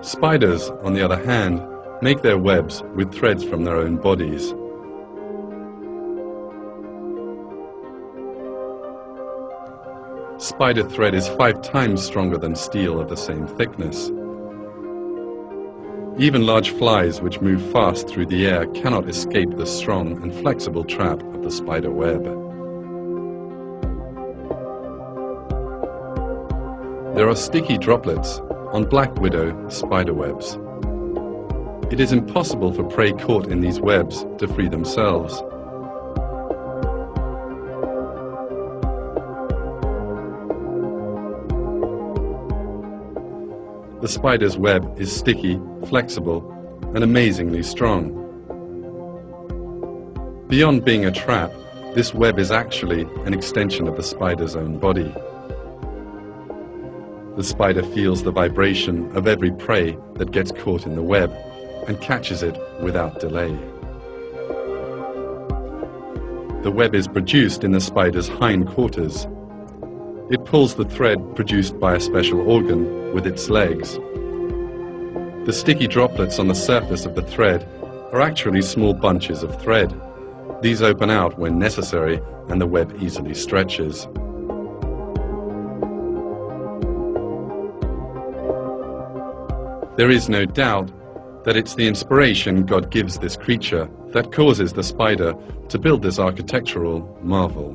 Spiders, on the other hand, make their webs with threads from their own bodies. Spider thread is 5 times stronger than steel of the same thickness. Even large flies which move fast through the air cannot escape the strong and flexible trap of the spider web. There are sticky droplets on black widow spider webs. It is impossible for prey caught in these webs to free themselves. The spider's web is sticky, flexible, and amazingly strong. Beyond being a trap, this web is actually an extension of the spider's own body. The spider feels the vibration of every prey that gets caught in the web and catches it without delay. The web is produced in the spider's hindquarters. It pulls the thread produced by a special organ with its legs. The sticky droplets on the surface of the thread are actually small bunches of thread. These open out when necessary and the web easily stretches. There is no doubt that it's the inspiration God gives this creature that causes the spider to build this architectural marvel.